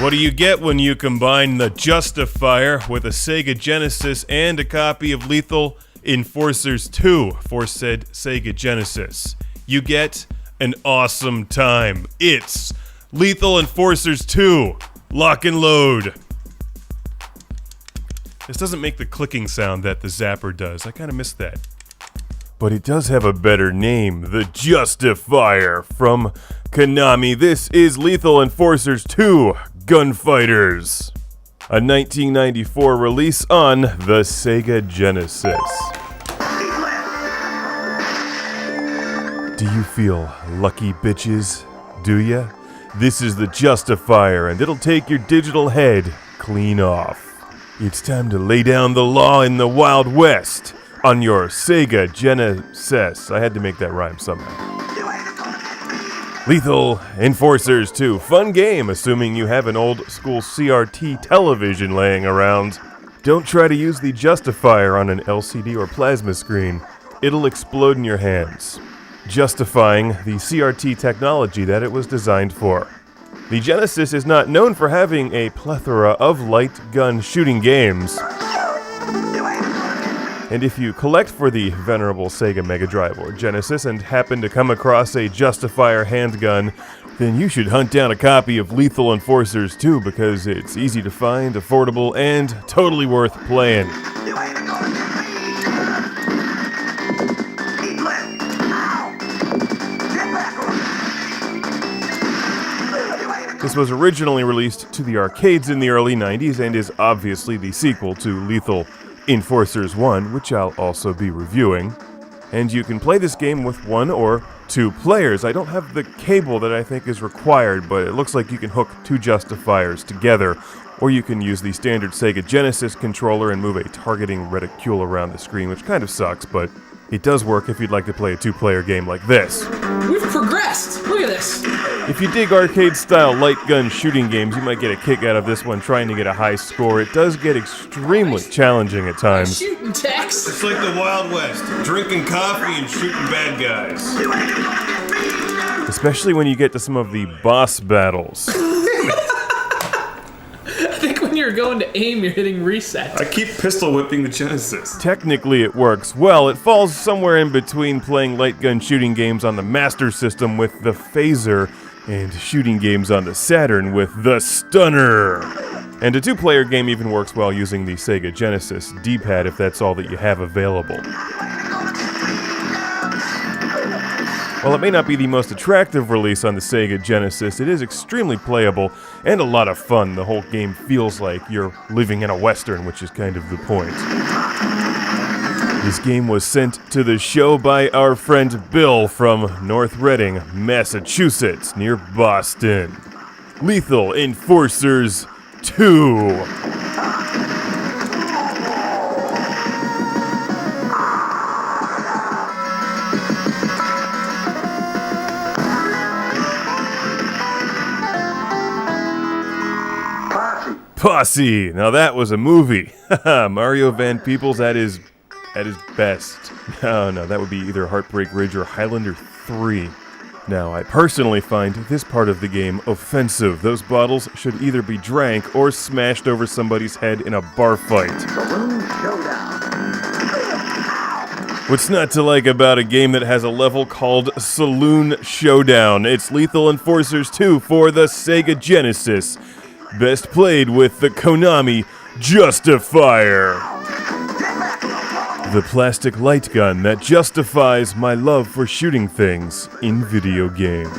What do you get when you combine the Justifier with a Sega Genesis and a copy of Lethal Enforcers 2 for said Sega Genesis? You get an awesome time. It's Lethal Enforcers 2. Lock and load. This doesn't make the clicking sound that the zapper does. I kind of missed that. But it does have a better name, the Justifier from Konami. This is Lethal Enforcers 2 Gunfighters, a 1994 release on the Sega Genesis. Do you feel lucky, bitches? Do ya? This is the Justifier, and it'll take your digital head clean off. It's time to lay down the law in the Wild West on your Sega Genesis. I had to make that rhyme somehow. Lethal Enforcers 2. Fun game, assuming you have an old school CRT television laying around. Don't try to use the Justifier on an LCD or plasma screen. It'll explode in your hands, justifying the CRT technology that it was designed for. The Genesis is not known for having a plethora of light gun shooting games. And if you collect for the venerable Sega Mega Drive or Genesis and happen to come across a Justifier handgun, then you should hunt down a copy of Lethal Enforcers 2 because it's easy to find, affordable, and totally worth playing. This was originally released to the arcades in the early 90s and is obviously the sequel to Lethal Enforcers 1, which I'll also be reviewing. And you can play this game with 1 or 2 players. I don't have the cable that I think is required, but it looks like you can hook 2 Justifiers together, or you can use the standard Sega Genesis controller and move a targeting reticule around the screen, which kind of sucks, but it does work if you'd like to play a 2-player game like this. We've progressed! Look at this! If you dig arcade-style light gun shooting games, you might get a kick out of this one trying to get a high score. It does get extremely challenging at times. Shooting Tex! It's like the Wild West, drinking coffee and shooting bad guys. Especially when you get to some of the boss battles. I think when you're going to aim, you're hitting reset. I keep pistol whipping the Genesis. Technically it works well. It falls somewhere in between playing light gun shooting games on the Master System with the Phaser and shooting games on the Saturn with the Stunner. And a 2-player game even works well using the Sega Genesis D-pad if that's all that you have available. While it may not be the most attractive release on the Sega Genesis, it is extremely playable and a lot of fun. The whole game feels like you're living in a Western, which is kind of the point. This game was sent to the show by our friend Bill from North Reading, Massachusetts, near Boston. Lethal Enforcers 2. Posse. Now that was a movie. Mario Van Peebles at his best. No, that would be either Heartbreak Ridge or Highlander 3. Now, I personally find this part of the game offensive. Those bottles should either be drank or smashed over somebody's head in a bar fight. What's not to like about a game that has a level called Saloon Showdown? It's Lethal Enforcers 2 for the Sega Genesis. Best played with the Konami Justifier. The plastic light gun that justifies my love for shooting things in video games.